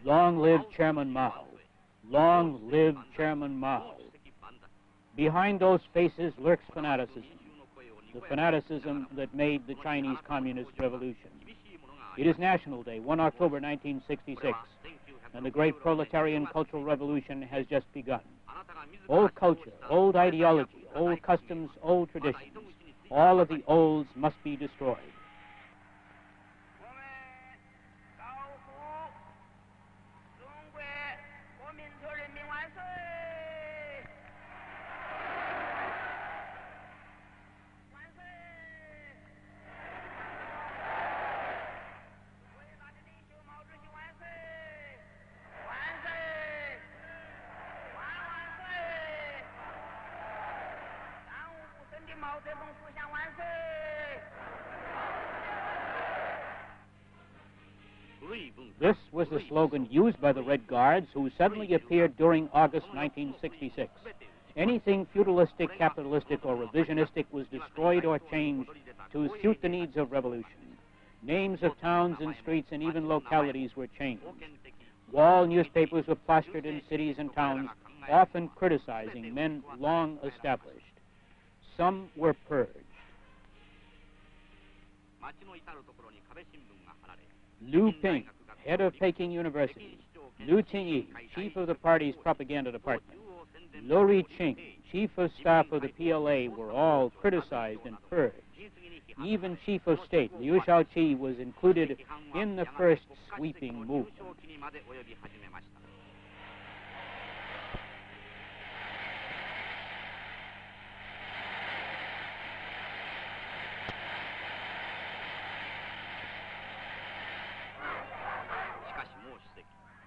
Long live Chairman Mao. Long live Chairman Mao. Behind those faces lurks fanaticism, the fanaticism that made the Chinese Communist Revolution. It is National Day, 1 October 1966, and the great proletarian cultural revolution has just begun. Old culture, old ideology, old customs, old traditions, all of the olds must be destroyed. This was the slogan used by the Red Guards, who suddenly appeared during August 1966. Anything feudalistic, capitalistic, or revisionistic was destroyed or changed to suit the needs of revolution. Names of towns and streets and even localities were changed. Wall newspapers were plastered in cities and towns, often criticizing men long established. Some were purged. Liu Ping, head of Peking University, Liu Qingyi, chief of the party's propaganda department, Liu Qing, chief of staff of the PLA, were all criticized and purged. Even chief of state, Liu Shaoqi, was included in the first sweeping movement.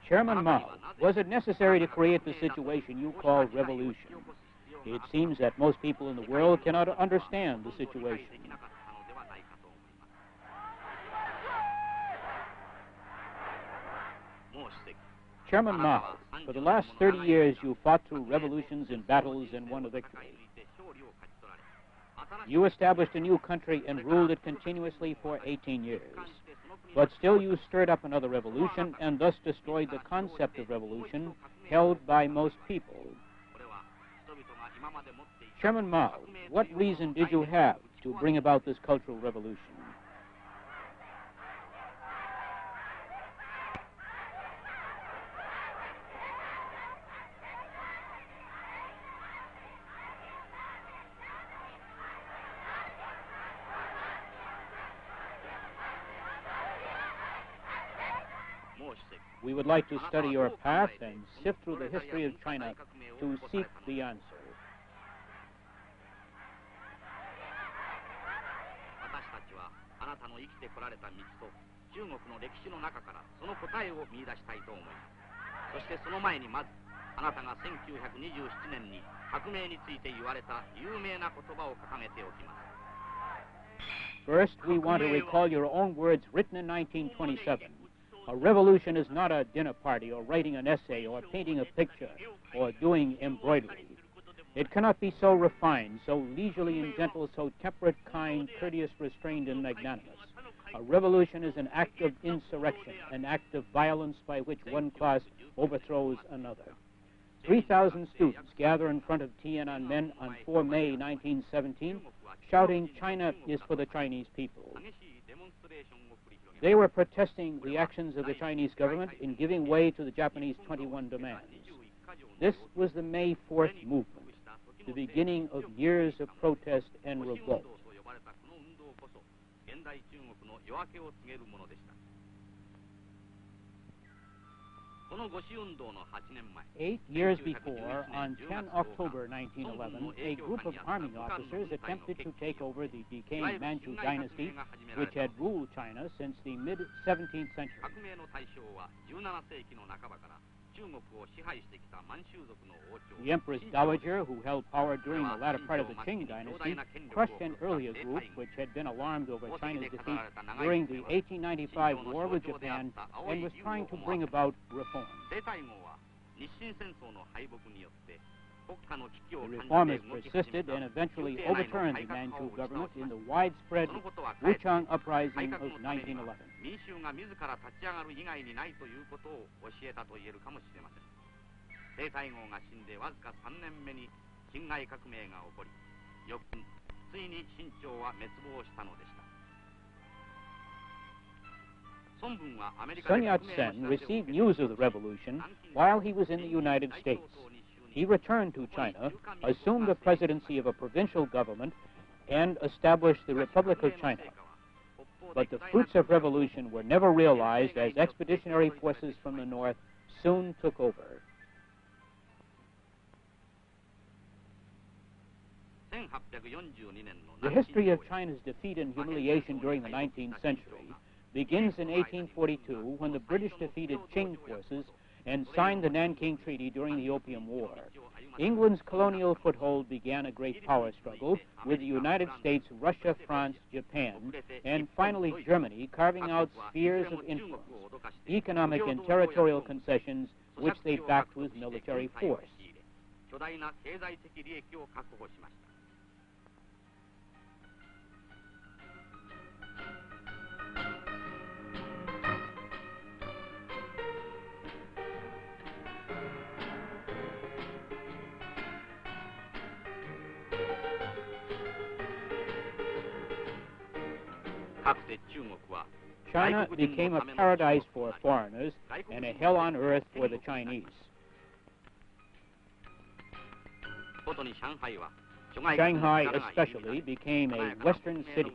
Chairman Mao, was it necessary to create the situation you call revolution? It seems that most people in the world cannot understand the situation. Chairman Mao, for the last 30 years you fought through revolutions and battles and won a victory. You established a new country and ruled it continuously for 18 years. But still you stirred up another revolution and thus destroyed the concept of revolution held by most people. Chairman Mao, what reason did you have to bring about this cultural revolution? We would like to study your path and sift through the history of China to seek the answer. First, we want to recall your own words written in 1927. A revolution is not a dinner party or writing an essay or painting a picture or doing embroidery. It cannot be so refined, so leisurely and gentle, so temperate, kind, courteous, restrained, and magnanimous. A revolution is an act of insurrection, an act of violence by which one class overthrows another. 3,000 students gather in front of Tiananmen on 4 May 1917, shouting, "China is for the Chinese people." They were protesting the actions of the Chinese government in giving way to the Japanese 21 demands. This was the May 4th movement, the beginning of years of protest and revolt. 8 years before, on 10 October 1911, a group of army officers attempted to take over the decaying Manchu dynasty, which had ruled China since the mid-17th century. The Empress Dowager, who held power during the latter part of the Qing dynasty, crushed an earlier group which had been alarmed over China's defeat during the 1895 war with Japan and was trying to bring about reform. The reformers persisted and eventually overturned the Manchu government in the widespread Wuchang Uprising of 1911. 民衆が自ら立ち上がる以外にないということを教えたと言えるかもしれません。帝太后が死んでわずか3年目に辛亥革命が起こり、翌年ついに清朝は滅亡したのでした。 Sun Yat-sen received news of the revolution while he was in the United States. He returned to China, assumed the presidency of a provincial government, and established the Republic of China. But the fruits of revolution were never realized as expeditionary forces from the north soon took over. The history of China's defeat and humiliation during the 19th century begins in 1842 when the British defeated Qing forces and signed the Nanking Treaty during the Opium War. England's colonial foothold began a great power struggle with the United States, Russia, France, Japan, and finally Germany carving out spheres of influence, economic and territorial concessions which they backed with military force. China became a paradise for foreigners and a hell on earth for the Chinese. Shanghai especially became a Western city,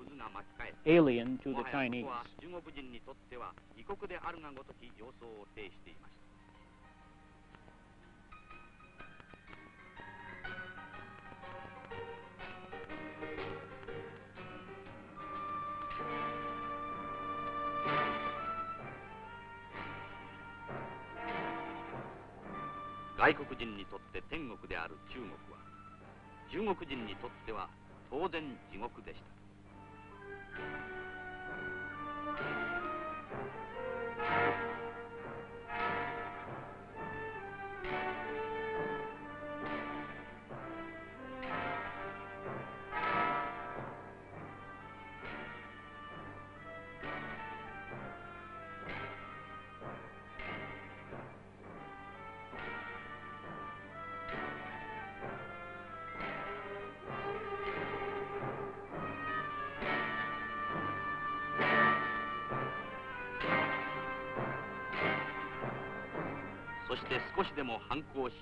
alien to the Chinese.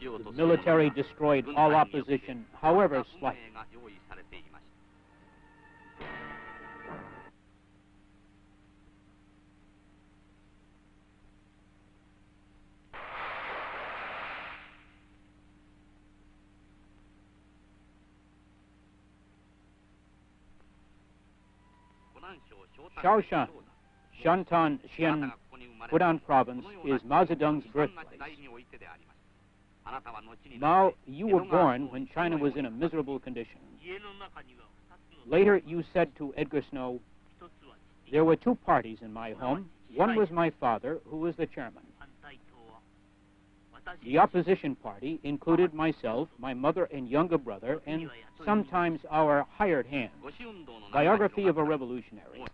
The military destroyed all opposition, however slight. Shaoshan, Shantan, Xian, Fudan province is Mao Zedong's birthplace. Mao, you were born when China was in a miserable condition. Later, you said to Edgar Snow, there were two parties in my home. One was my father, who was the chairman. The opposition party included myself, my mother and younger brother, and sometimes our hired hand. Biography of a Revolutionary.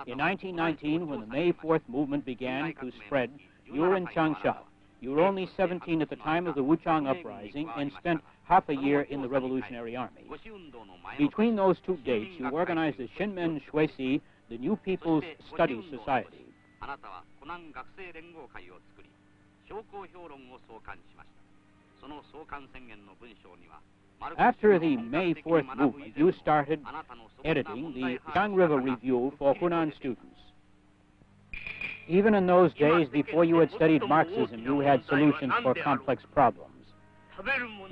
In 1919, when the May 4th movement began to spread, you were in Changsha. You were only 17 at the time of the Wuchang Uprising and spent half a year in the Revolutionary Army. Between those two dates, you organized the Shinmen Shuisi, the New People's Study Society. After the May 4th movement, you started editing the Yang River Review for Hunan students. Even in those days, before you had studied Marxism, you had solutions for complex problems.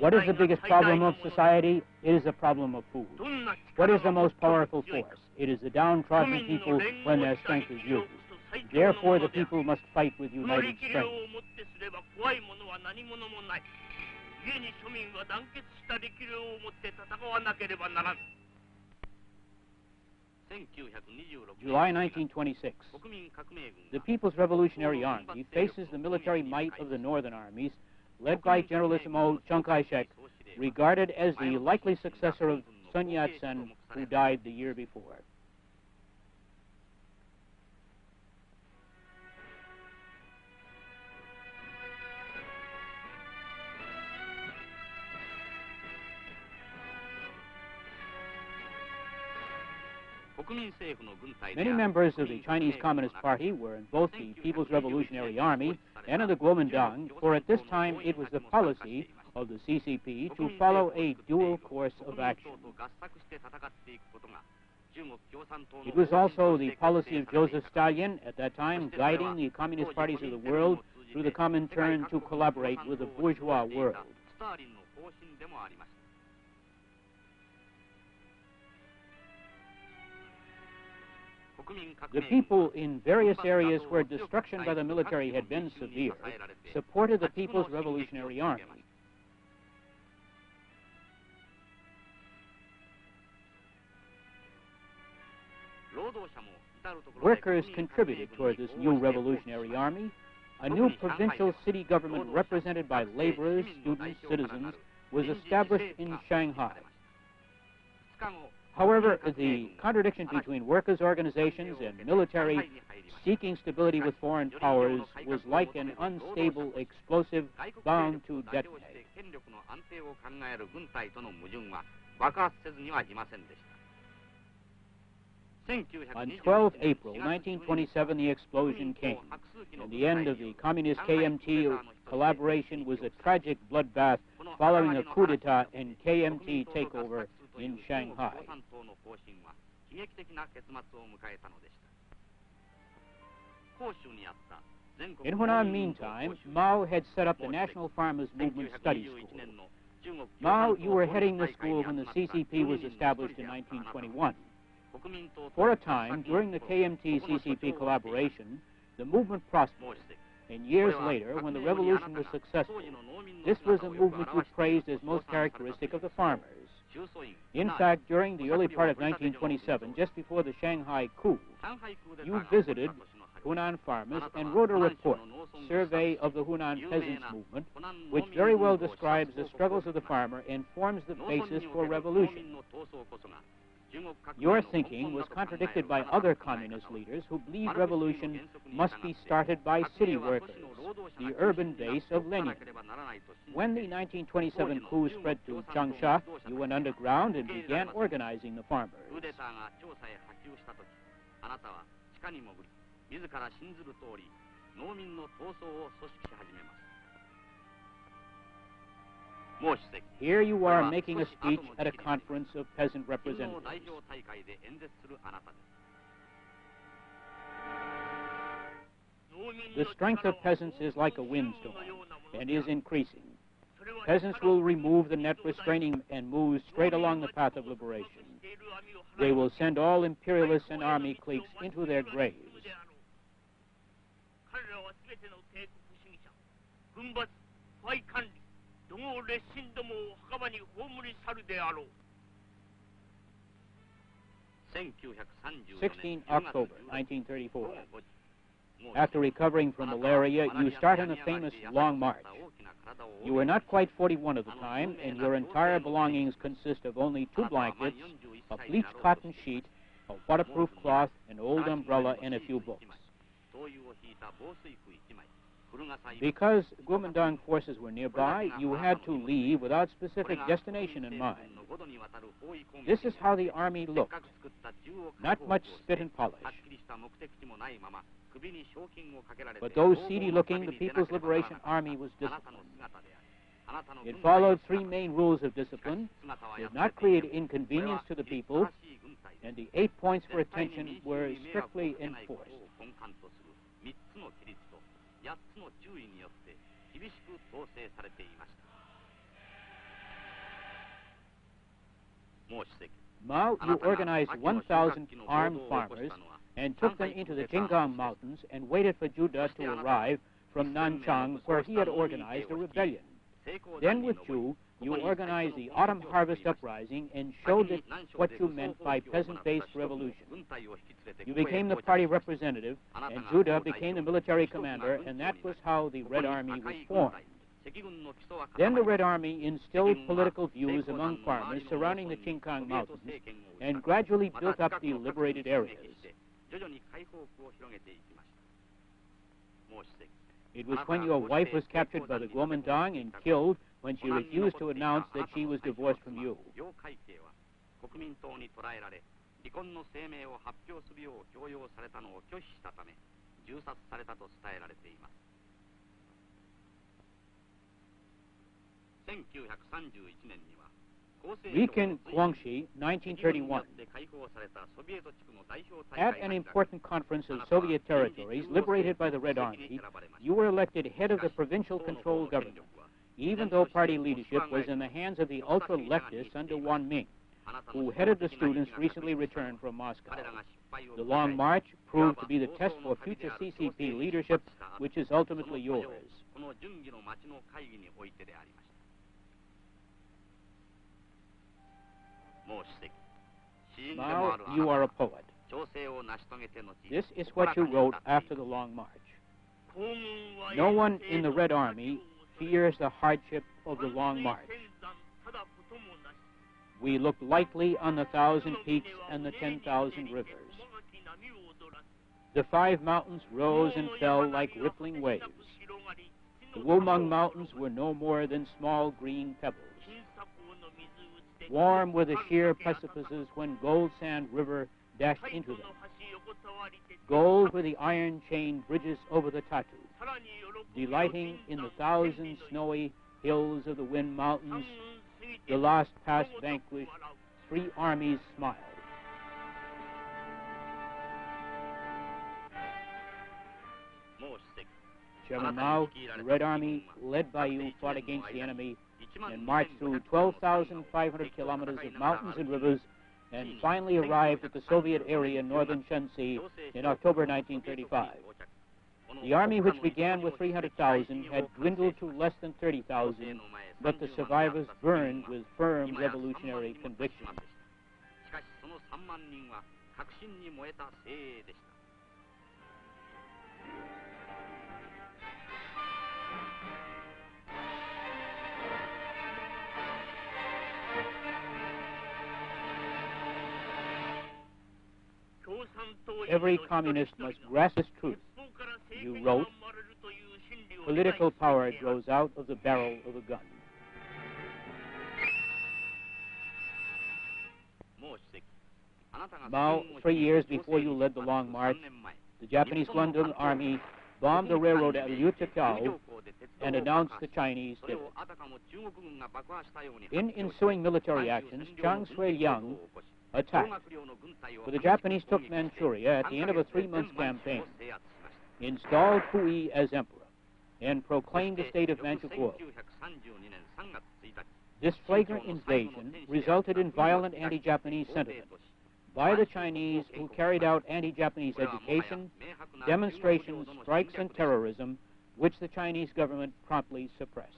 What is the biggest problem of society? It is the problem of food. What is the most powerful force? It is the downtrodden people when their strength is used. Therefore, the people must fight with united strength. July 1926. The People's Revolutionary Army faces the military might of the northern armies led by Generalissimo Chiang Kai-shek, regarded as the likely successor of Sun Yat-sen, who died the year before. Many members of the Chinese Communist Party were in both the People's Revolutionary Army and in the Kuomintang, for at this time it was the policy of the CCP to follow a dual course of action. It was also the policy of Joseph Stalin at that time, guiding the communist parties of the world through the Comintern to collaborate with the bourgeois world. The people in various areas where destruction by the military had been severe supported the People's Revolutionary Army. Workers contributed toward this new revolutionary army. A new provincial city government represented by laborers, students, citizens was established in Shanghai. However, the contradiction between workers' organizations and military seeking stability with foreign powers was like an unstable explosive bound to detonate. On 12 April 1927, the explosion came, and the end of the communist KMT collaboration was a tragic bloodbath following a coup d'etat and KMT takeover in Shanghai. In Hunan, meantime, Mao had set up the National Farmers Movement Study School. Mao, you were heading the school when the CCP was established in 1921. For a time, during the KMT-CCP collaboration, the movement prospered, and years later, when the revolution was successful, this was a movement you praised as most characteristic of the farmers. In fact, during the early part of 1927, just before the Shanghai coup, you visited Hunan farmers and wrote a report, Survey of the Hunan Peasants Movement, which very well describes the struggles of the farmer and forms the basis for revolution. Your thinking was contradicted by other communist leaders who believed revolution must be started by city workers, the urban base of Lenin. When the 1927 coup spread to Changsha, you went underground and began organizing the farmers. Here you are making a speech at a conference of peasant representatives. The strength of peasants is like a windstorm and is increasing. Peasants will remove the net restraining and move straight along the path of liberation. They will send all imperialists and army cliques into their graves. October 1934. After recovering from malaria, you start on a famous long march. You are not quite 41 at the time, and your entire belongings consist of only 2 blankets, a bleached cotton sheet, a waterproof cloth, an old umbrella, and a few books. Because Kuomintang forces were nearby, you had to leave without specific destination in mind. This is how the army looked. Not much spit and polish. But though seedy-looking, the People's Liberation Army was disciplined. It followed 3 main rules of discipline, did not create inconvenience to the people, and the 8 points for attention were strictly enforced. Mao, you organized 1,000 armed farmers and took them into the Jinggang Mountains and waited for Judah to arrive from Nanchang, where he had organized a rebellion. Then with Zhu, you organized the Autumn Harvest Uprising and showed what you meant by peasant-based revolution. You became the party representative, and Judah became the military commander, and that was how the Red Army was formed. Then the Red Army instilled political views among farmers surrounding the Qingkang Mountains and gradually built up the liberated areas. It was when your wife was captured by the Kuomintang and killed when she refused to announce that she was divorced from you. Riken Guangxi, 1931. At an important conference of Soviet territories liberated by the Red Army, you were elected head of the provincial control government, even though party leadership was in the hands of the ultra-leftists under Wan Ming, who headed the students recently returned from Moscow. The Long March proved to be the test for future CCP leadership, which is ultimately yours. Mao, you are a poet. This is what you wrote after the Long March. No one in the Red Army fears the hardship of the Long March. We looked lightly on the 1,000 peaks and the 10,000 rivers. The 5 mountains rose and fell like rippling waves. The Wumeng Mountains were no more than small green pebbles. Warm were the sheer precipices when Gold Sand River dashed into them. Gold were the iron-chained bridges over the Tatu. Delighting in the 1,000 snowy hills of the Wind Mountains, the last pass vanquished, 3 armies smiled. Chairman Mao, the Red Army, led by you, fought against the enemy and marched through 12,500 kilometers of mountains and rivers and finally arrived at the Soviet area in northern Shenxi in October 1935. The army, which began with 300,000, had dwindled to less than 30,000, but the survivors burned with firm revolutionary conviction. Every communist must grasp this truth. You wrote, political power grows out of the barrel of a gun. Mao, 3 years before you led the Long March, the Japanese Guangdong Army bombed the railroad at Liuchiao and announced the Chinese did it. In ensuing military actions, Chiang Shui-liang attacked, but the Japanese took Manchuria at the end of a 3-month campaign, installed Puyi as emperor, and proclaimed the state of Manchukuo. This flagrant invasion resulted in violent anti-Japanese sentiment by the Chinese, who carried out anti-Japanese education, demonstrations, strikes, and terrorism, which the Chinese government promptly suppressed.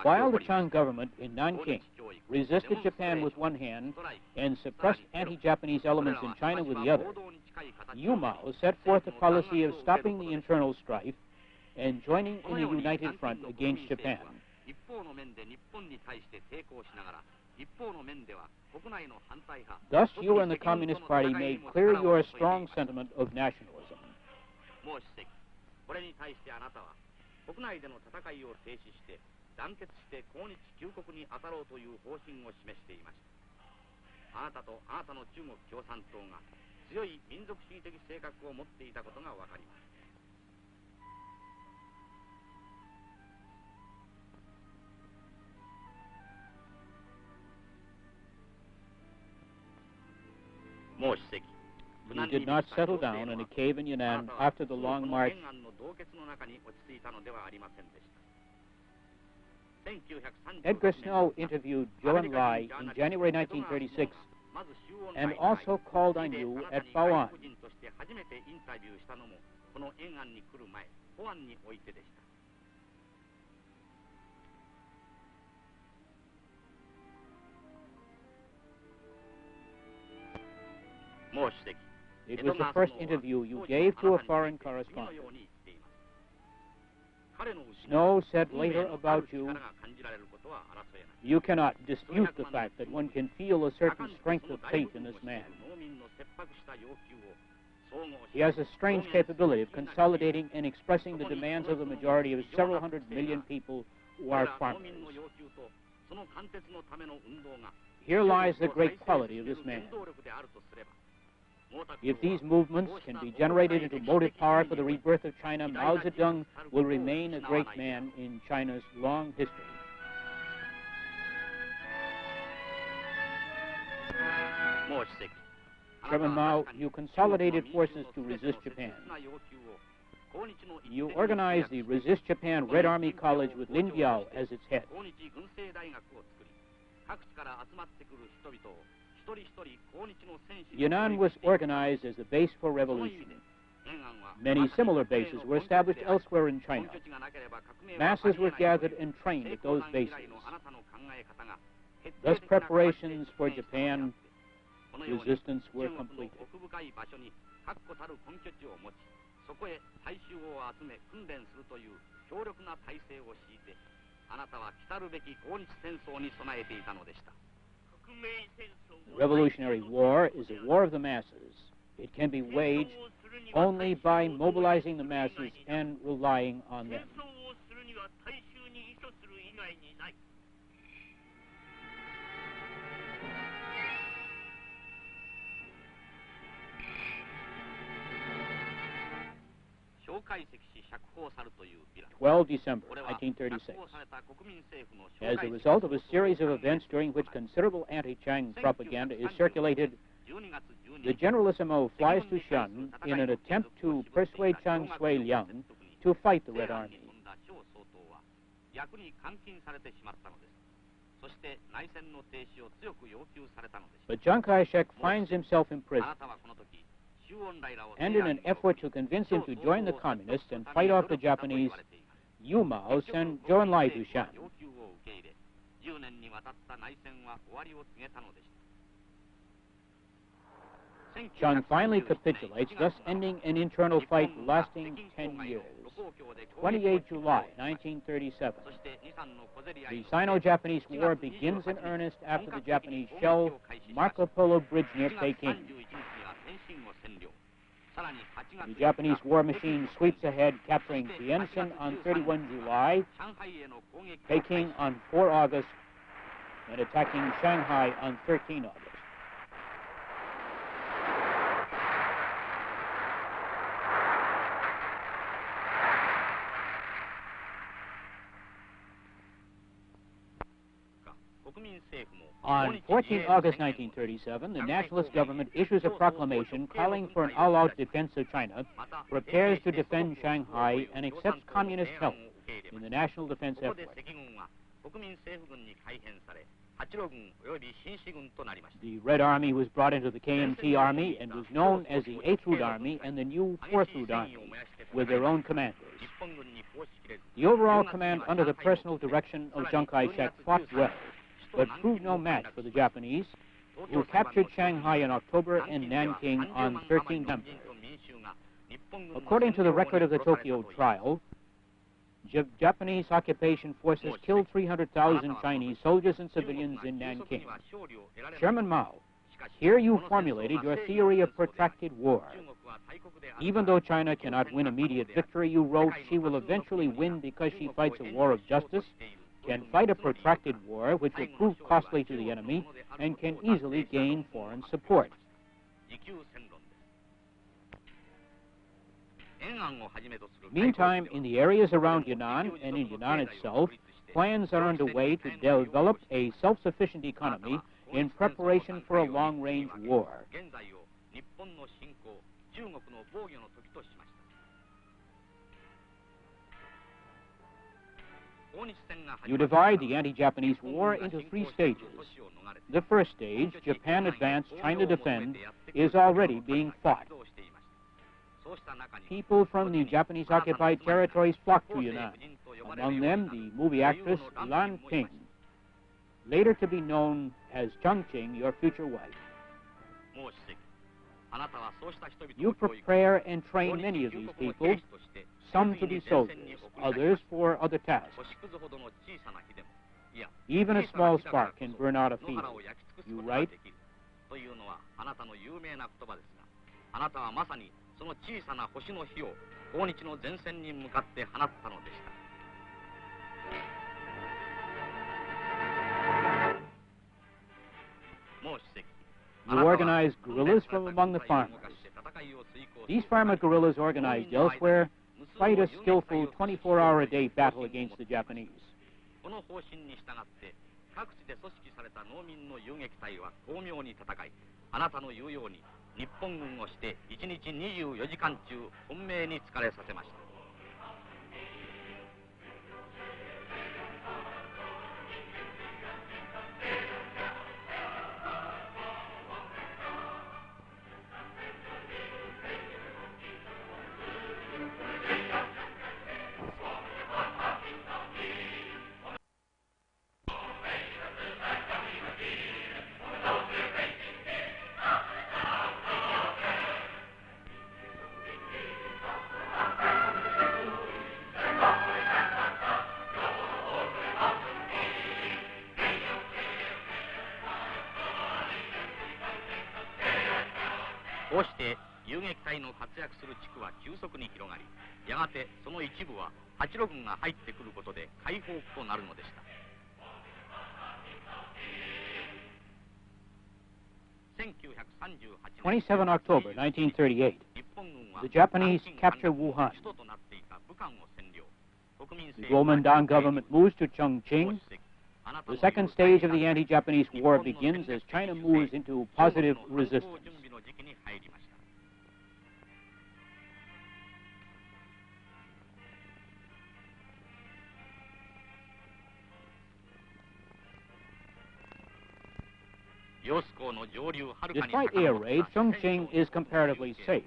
While the Chiang government in Nanking resisted Japan with one hand and suppressed anti-Japanese elements in China with the other, you, Mao, set forth a policy of stopping the internal strife and joining in a united front against Japan. Thus, you and the Communist Party made clear your strong sentiment of nationalism. You did not settle down in a cave in Yunnan after the Long March. Edgar Snow interviewed Zhou Enlai in January 1936 and also called on you at Baoan. It was the first interview you gave to a foreign correspondent. Snow said later about you, you cannot dispute the fact that one can feel a certain strength of faith in this man. He has a strange capability of consolidating and expressing the demands of the majority of several 100 million people who are farmers. Here lies the great quality of this man. If these movements can be generated into motive power for the rebirth of China, Mao Tse-Tung will remain a great man in China's long history. Chairman Mao, you consolidated forces to resist Japan. You organized the Resist Japan Red Army College with Lin Biao as its head. Yunnan was organized as the base for revolution. Many similar bases were established elsewhere in China. Masses were gathered and trained at those bases. Thus, preparations for Japan resistance were completed. The Revolutionary War is a war of the masses. It can be waged only by mobilizing the masses and relying on them. December 1936. As a result of a series of events during which considerable anti-Chiang propaganda is circulated, the Generalissimo flies to Shan in an attempt to persuade Chiang Sui-liang to fight the Red Army. But Chiang Kai-shek finds himself imprisoned, and in an effort to convince him to join the communists and fight off the Japanese, Yu Mao sent Zhou Enlai to Shan. Chiang finally capitulates, thus ending an internal fight lasting 10 years. 28 July 1937. The Sino-Japanese War begins in earnest after the Japanese shell Marco Polo Bridge near Peking. The Japanese war machine sweeps ahead, capturing Tientsin on 31 July, Peking on 4 August, and attacking Shanghai on 13 August. On 14 August 1937, the nationalist government issues a proclamation calling for an all-out defense of China, prepares to defend Shanghai, and accepts communist help in the national defense effort. The Red Army was brought into the KMT Army and was known as the 8th Route Army and the new 4th Route Army, with their own commanders. The overall command under the personal direction of Chiang Kai-shek fought well, but proved no match for the Japanese, who captured Shanghai in October and Nanking on 13 November. According to the record of the Tokyo trial, Japanese occupation forces killed 300,000 Chinese soldiers and civilians in Nanking. Chairman Mao, here you formulated your theory of protracted war. Even though China cannot win immediate victory, you wrote, she will eventually win because she fights a war of justice, can fight a protracted war which will prove costly to the enemy, and can easily gain foreign support. Meantime, in the areas around Yunnan and in Yunnan itself, plans are underway to develop a self-sufficient economy in preparation for a long-range war. You divide the anti-Japanese war into 3 stages. The first stage, Japan advance, China defend, is already being fought. People from the Japanese-occupied territories flock to Yunnan, among them the movie actress Lan Ping, later to be known as Chang Ching, your future wife. You prepare and train many of these people, some to be soldiers, others for other tasks. Even a small spark can burn out a field. You write, というのはあなたの有名な言葉ですが、あなたはまさにその小さな星の火を抗日の前線に向かって放ったのでした。もう主席、 You organize guerrillas from among the farmers. These farmer guerrillas organized elsewhere fight a skillful 24-hour-a-day battle against the Japanese. この方針に従って各地で組織された農民の遊撃隊は巧妙に戦い、あなたの言うように日本軍をして1日24時間中本命に疲れさせました。こうして遊撃隊の活躍する地区は急速に広がり、やがてその一部は八路軍が入ってくることで解放区となるのでした。27 October 1938, the Japanese capture Wuhan. The Kuomintang government moves to Chongqing. The second stage of the anti-Japanese war begins as China moves into positive resistance. Despite air raids, Chongqing is comparatively safe.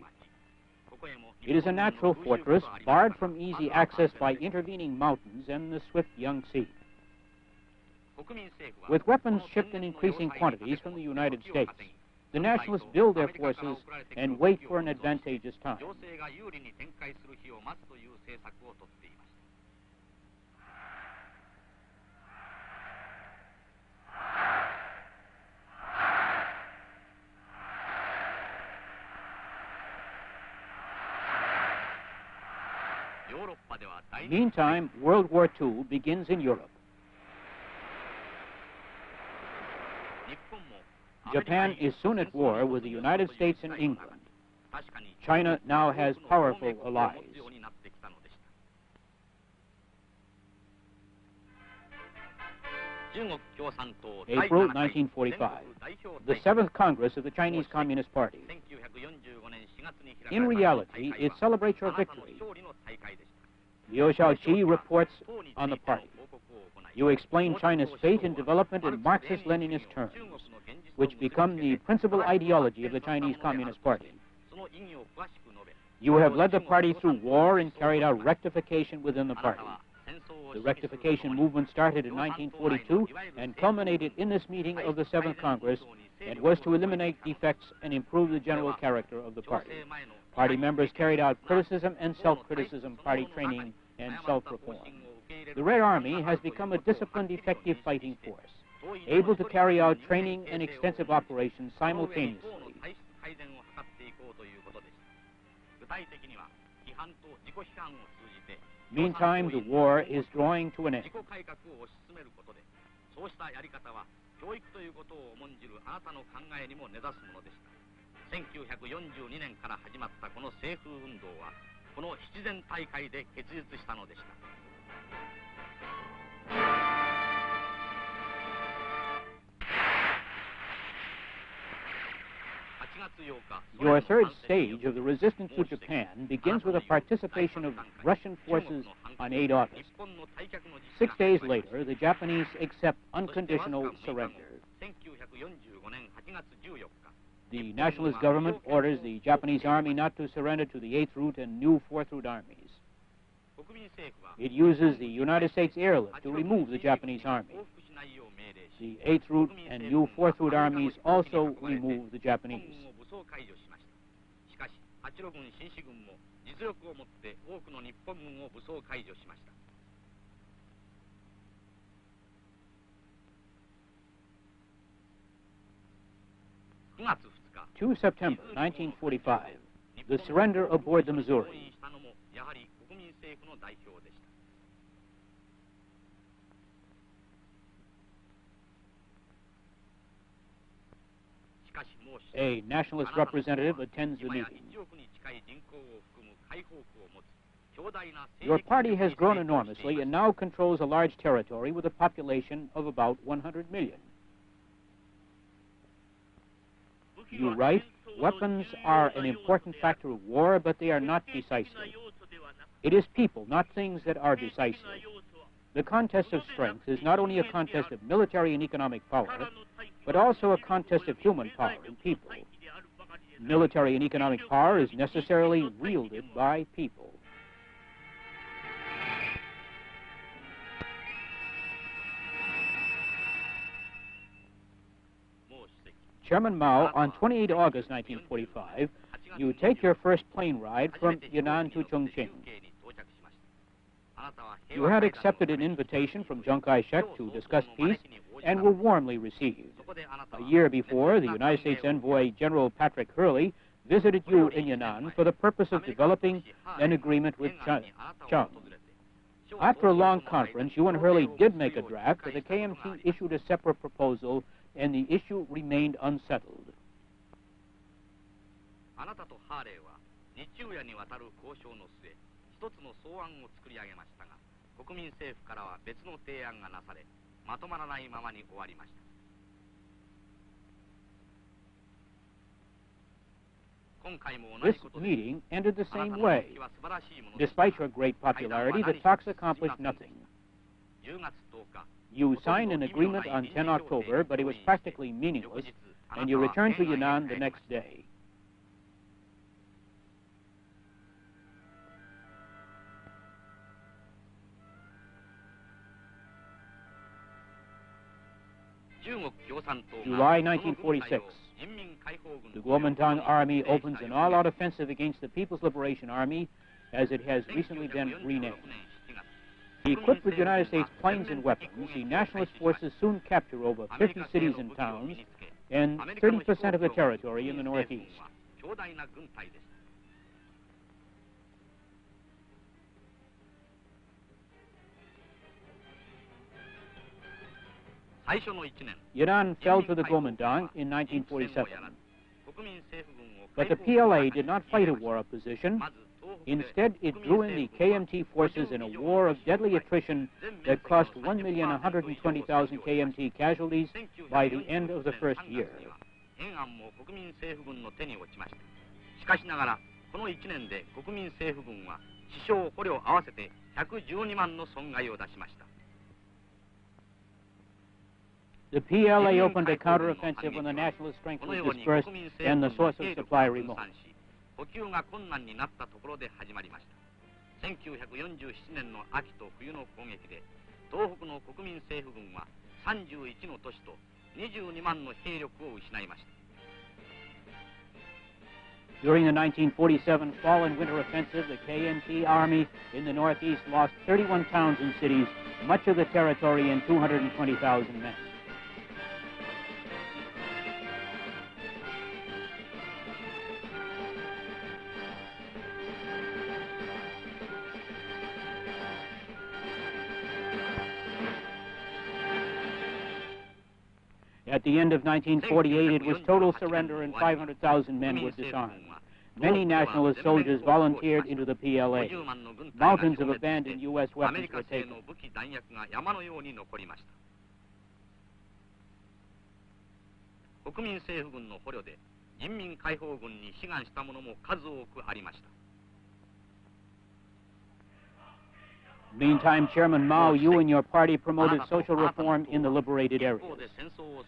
It is a natural fortress, barred from easy access by intervening mountains and the swift Yangtze. With weapons shipped in increasing quantities from the United States, the nationalists build their forces and wait for an advantageous time. Meantime, World War II begins in Europe. Japan is soon at war with the United States and England. China now has powerful allies. April 1945, the 7th Congress of the Chinese Communist Party. In reality, it celebrates your victory. Liu Shaoqi reports on the party. You explain China's fate and development in Marxist-Leninist terms, which become the principal ideology of the Chinese Communist Party. You have led the party through war and carried out rectification within the party. The rectification movement started in 1942 and culminated in this meeting of the 7th Congress and was to eliminate defects and improve the general character of the party. Party members carried out criticism and self-criticism, party training, and self-reform. The Red Army has become a disciplined, effective fighting force, able to carry out training and extensive operations simultaneously. Meantime, the war is drawing to an end. 1942年から始まったこの政風運動はこの七全大会で結実したのでした。Your third stage of the resistance to Japan begins with the participation of Russian forces on 8 August. 6 days later, the Japanese accept unconditional surrender. The nationalist government orders the Japanese army not to surrender to the 8th Route and new 4th Route armies. It uses the United States airlift to remove the Japanese army. The 8th Route and new 4th Route armies also remove the Japanese. 8路軍新四軍も実力をもって多くの日本軍を武装解除しました。9月2日、2 September 1945, the surrender aboard the Missouri. したのもやはり国民政府の代表でした。しかしもう A nationalist representative attends the 今や meeting. 1億に近い人口を含む解放区を持つ強大な Your party has grown enormously and now controls a large territory with a population of about 100 million. You write, weapons are an important factor of war, but they are not decisive. It is people, not things, that are decisive. The contest of strength is not only a contest of military and economic power, but also a contest of human power and people. Military and economic power is necessarily wielded by people. Chairman Mao, on 28 August 1945, you take your first plane ride from Yunnan to Chongqing. You had accepted an invitation from Chiang Kai-shek to discuss peace and were warmly received. A year before, the United States envoy General Patrick Hurley visited you in Yunnan for the purpose of developing an agreement with Chiang. After a long conference, you and Hurley did make a draft, but the KMT issued a separate proposal, and the issue remained unsettled. あなたとハーレーは日中夜にわたる交渉の末、一つの草案を作り上げましたが、国民政府からは別の提案がなされ、まとまらないままに終わりました。This meeting ended the same way. Despite your great popularity, the talks accomplished nothing. You signed an agreement on 10 October, but it was practically meaningless, and you returned to Yunnan the next day. July 1946. The Kuomintang Army opens an all-out offensive against the People's Liberation Army, as it has recently been renamed. Equipped with United States planes and weapons, the nationalist forces soon capture over 50 cities and towns and 30% of the territory in the Northeast. Yunnan fell to the Kuomintang in 1947. But the PLA did not fight a war of position. Instead, it drew in the KMT forces in a war of deadly attrition that cost 1,120,000 KMT casualties by the end of the first year. しかしながら、この1年で国民政府軍は死傷捕虜合わせて112万の損害を出しました。 The PLA opened a counteroffensive when the nationalist strength was dispersed and the source of supply remote. 補給が困難になったところで始まりました。1947年の秋と冬の攻撃で、東北の国民政府軍は31の都市と22万の兵力を失いました。 During the 1947 fall and winter offensive, the KMT Army in the Northeast lost 31 towns and cities, much of the territory, and 220,000 men. At the end of 1948, it was total surrender and 500,000 men were disarmed. Many nationalist soldiers volunteered into the PLA. Mountains of abandoned U.S. weapons were taken. 国民政府軍の捕虜で人民解放軍に志願した者も数多くありました。 Meantime, Chairman Mao, you and your party promoted social reform in the liberated areas.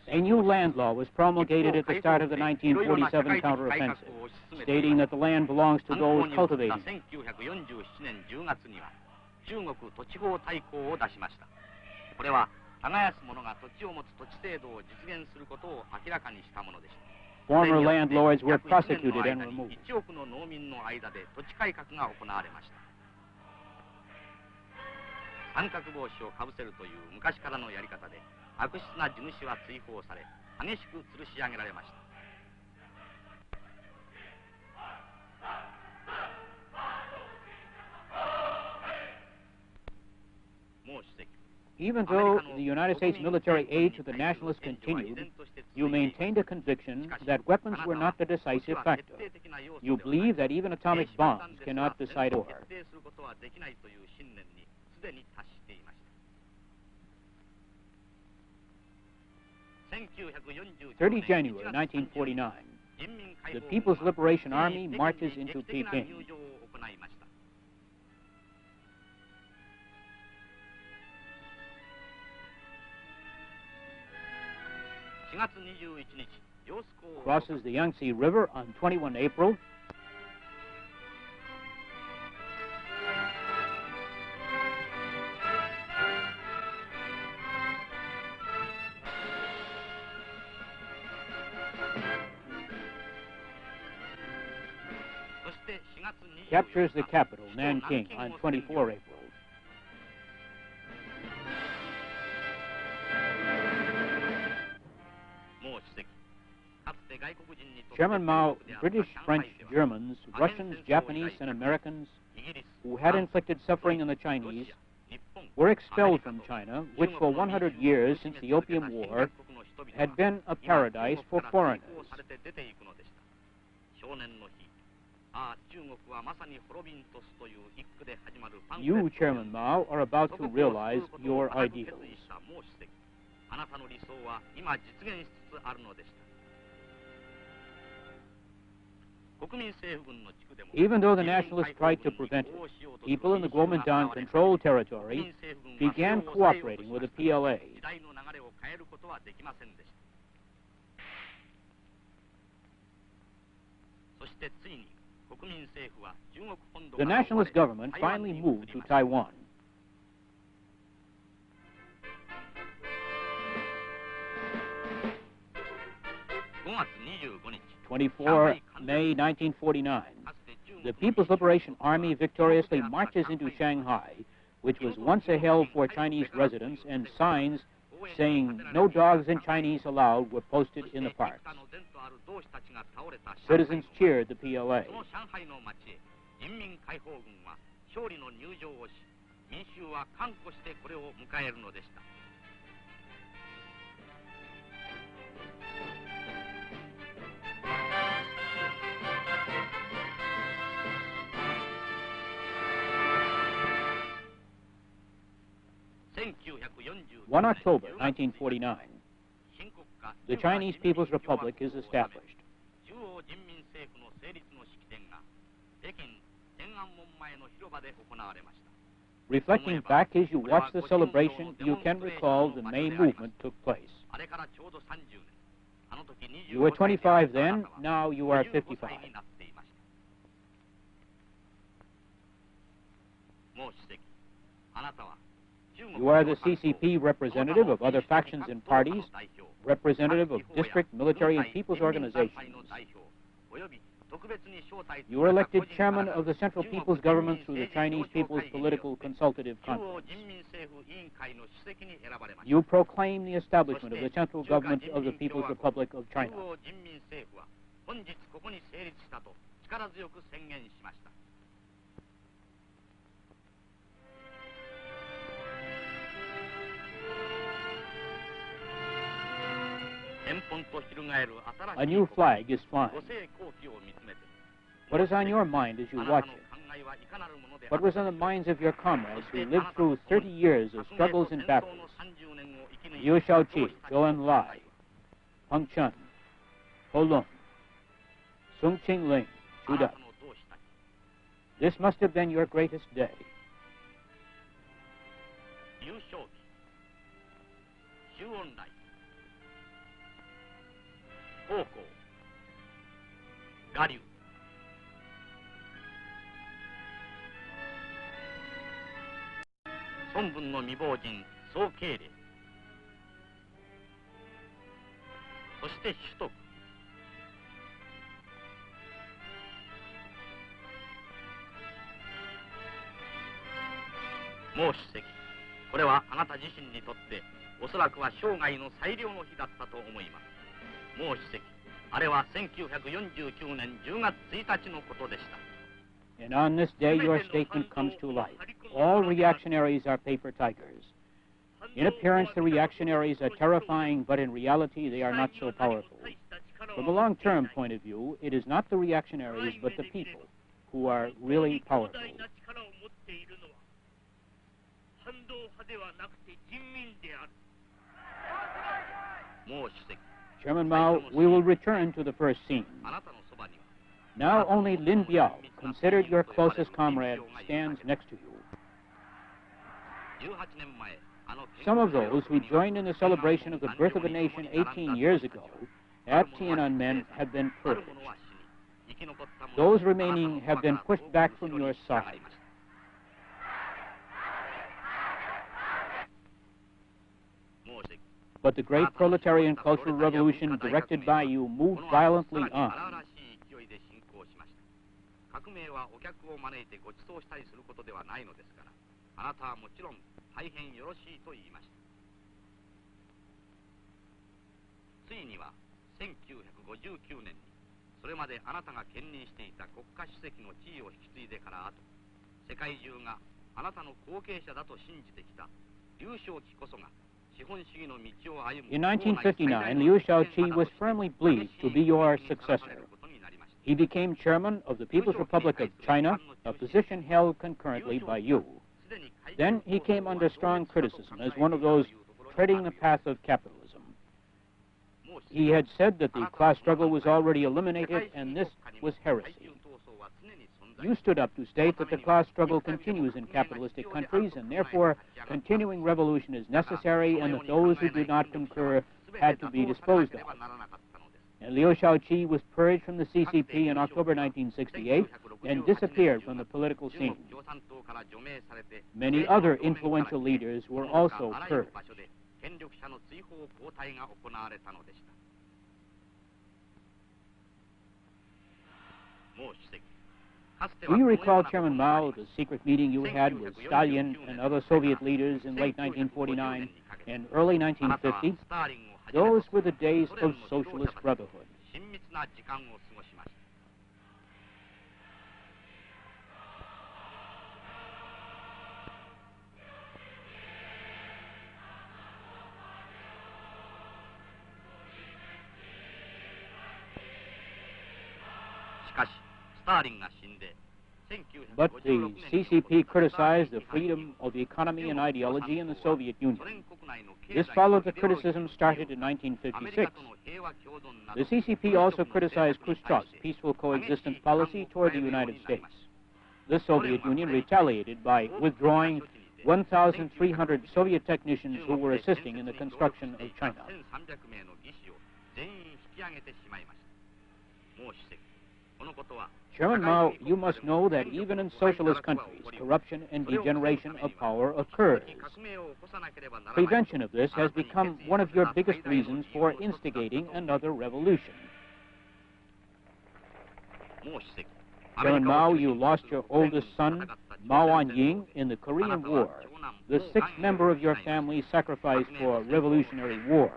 A new land law was promulgated at the start of the 1947 counteroffensive, stating that the land belongs to those cultivating it. 1947年10月には中国土地法大綱を出しました。これは耕す者が土地を持つ土地制度を実現することを明らかにしたものでした。Former landlords were prosecuted and removed. 1億の農民の間で土地改革が行われました。三角帽子をかぶせるという昔からのやり方で悪質な地主は追放され激しく吊るし上げられました。毛主席 Even though the United States military aid to the nationalists continued, you maintained a conviction that weapons were not the decisive factor. You believe that even atomic bombs cannot decide war. 30 January 1949, the People's Liberation Army marches into Peking. Crosses the Yangtze River on 21 April. Captures the capital, Nanking, on 24 April. Chairman Mao, British, French, Germans, Russians, Japanese, and Americans who had inflicted suffering on the Chinese were expelled from China, which for 100 years since the Opium War had been a paradise for foreigners. You, Chairman Mao, are about to realize your ideals. Even though the nationalists tried to prevent it, people in the Kuomintang-controlled territory began cooperating with the PLA. The nationalist government finally moved to Taiwan. 24 May 1949, the People's Liberation Army victoriously marches into Shanghai, which was once a hell for Chinese residents, and signs saying no dogs and Chinese allowed were posted in the parks. Citizens cheered the PLA. On October 1949, the Chinese People's Republic is established. Reflecting back as you watch the celebration, you can recall the May movement took place. You were 25 then, now you are 55. You are the CCP representative of other factions and parties, representative of district, military, and people's organizations. You were elected chairman of the Central People's Government through the Chinese People's Political Consultative Conference. You proclaim the establishment of the Central Government of the People's Republic of China. A new flag is flying. What is on your mind as you watch it? What was on the minds of your comrades who lived through 30 years of struggles and battles? Liu Shaoqi, Zhou Enlai, Peng Chun, Ho Lun, Sung Ching Ling, Zhu Da. This must have been your greatest day. Gadu. Sonbun no Mibojin, So Keire. そして取得もう主席、これはあなた自身にとっておそらくは生涯の最良の日だったと思います。もう主席、あれは1949年10月1日のことでした。And on this day, your statement comes to life. All reactionaries are paper tigers. In appearance, the reactionaries are terrifying, but in reality, they are not so powerful. From a long-term point of view, it is not the reactionaries, but the people who are really powerful. Chairman Mao, we will return to the first scene. Now only Lin Biao, considered your closest comrade, stands next to you. Some of those who joined in the celebration of the birth of a nation 18 years ago at Tiananmen have been purged. Those remaining have been pushed back from your side. But the great proletarian cultural revolution directed by you moved violently on. In 1959, Liu Shaoqi was firmly believed to be your successor. He became chairman of the People's Republic of China, a position held concurrently by you. Then he came under strong criticism as one of those treading the path of capitalism. He had said that the class struggle was already eliminated, and this was heresy. You stood up to state that the class struggle continues in capitalistic countries, and therefore continuing revolution is necessary, and that those who did not concur had to be disposed of. And Liu Shaoqi was purged from the CCP in October 1968 and disappeared from the political scene. Many other influential leaders were also purged. Do you recall, Chairman Mao, the secret meeting you had with Stalin and other Soviet leaders in late 1949 and early 1950? Those were the days of socialist brotherhood. But the CCP criticized the freedom of the economy and ideology in the Soviet Union. This followed the criticism started in 1956. The CCP also criticized Khrushchev's peaceful coexistence policy toward the United States. The Soviet Union retaliated by withdrawing 1,300 Soviet technicians who were assisting in the construction of China. Chairman Mao, you must know that even in socialist countries, corruption and degeneration of power occurs. Prevention of this has become one of your biggest reasons for instigating another revolution. Chairman Mao, you lost your oldest son, Mao Anying, in the Korean War, the sixth member of your family sacrificed for revolutionary war.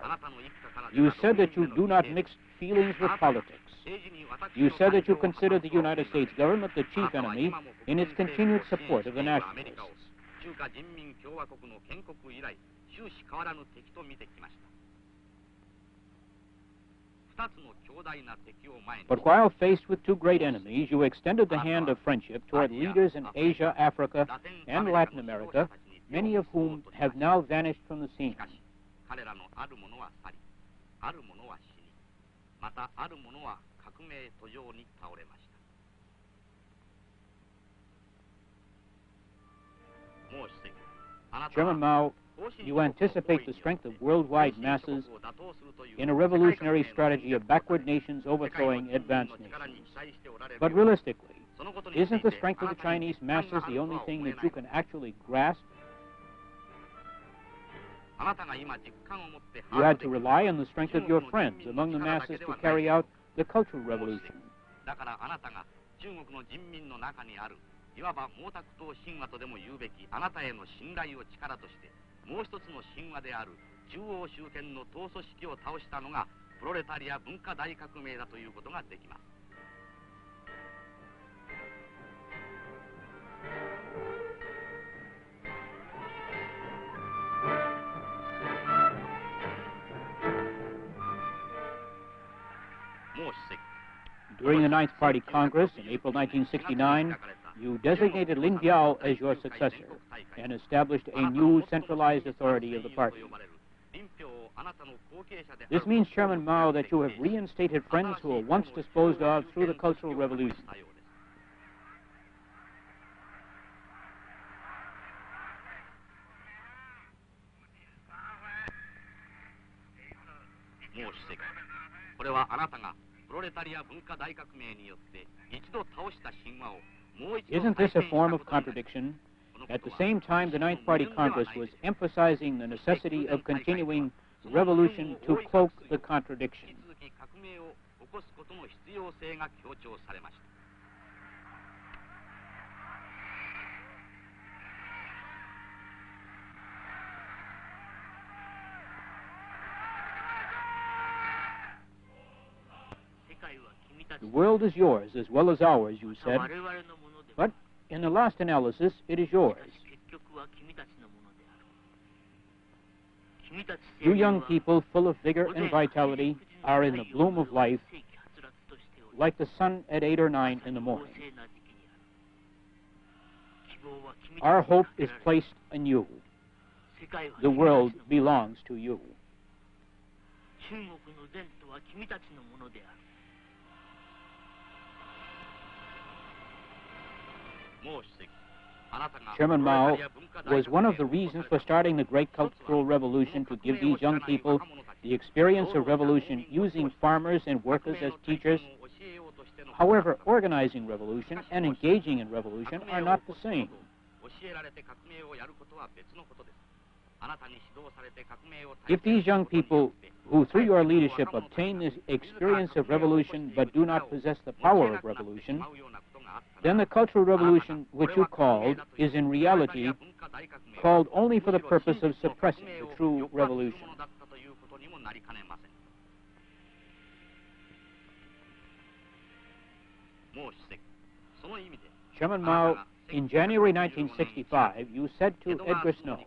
You said that you do not mix feelings with politics. You said that you consider the United States government the chief enemy in its continued support of the nationalists. But while faced with two great enemies, you extended the hand of friendship toward leaders in Asia, Africa, and Latin America, many of whom have now vanished from the scene. Chairman Mao, you anticipate the strength of worldwide masses in a revolutionary strategy of backward nations overthrowing advanced nations. But realistically, isn't the strength of the Chinese masses the only thing that you can actually grasp? You had to rely on the strength of your friends among the masses to carry out the Cultural Revolution. いわば毛沢東神話とでも言うべきあなたへの信頼を力として、もう一つの神話である中央集権の党組織を倒したのがプロレタリア文化大革命だということができます。During the Ninth Party Congress in April 1969, you designated Lin Biao as your successor and established a new centralized authority of the party. This means, Chairman Mao, that you have reinstated friends who were once disposed of through the Cultural Revolution. Isn't this a form of contradiction? At the same time, the Ninth Party Congress was emphasizing the necessity of continuing revolution to cloak the contradiction. The world is yours as well as ours, you said, but in the last analysis, it is yours. You young people, full of vigor and vitality, are in the bloom of life, like the sun at 8 or 9 in the morning. Our hope is placed in you. The world belongs to you. Chairman Mao was one of the reasons for starting the Great Cultural Revolution, to give these young people the experience of revolution using farmers and workers as teachers. However, organizing revolution and engaging in revolution are not the same. If these young people who, through your leadership, obtain this experience of revolution but do not possess the power of revolution, then the Cultural Revolution, which you called, is in reality called only for the purpose of suppressing the true revolution. Chairman Mao, in January 1965, you said to Edgar Snow,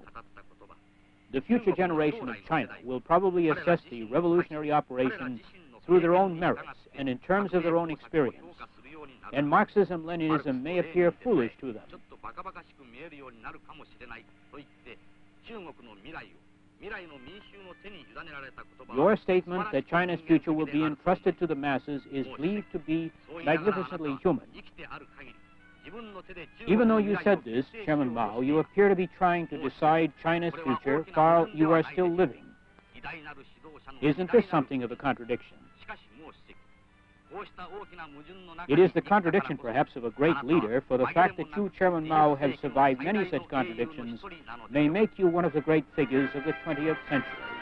"The future generation of China will probably assess the revolutionary operation through their own merits and in terms of their own experience, and Marxism-Leninism may appear foolish to them." Your statement that China's future will be entrusted to the masses is believed to be magnificently human. Even though you said this, Chairman Mao, you appear to be trying to decide China's future while you are still living. Isn't this something of a contradiction? It is the contradiction, perhaps, of a great leader, for the fact that you, Chairman Mao, have survived many such contradictions may make you one of the great figures of the 20th century.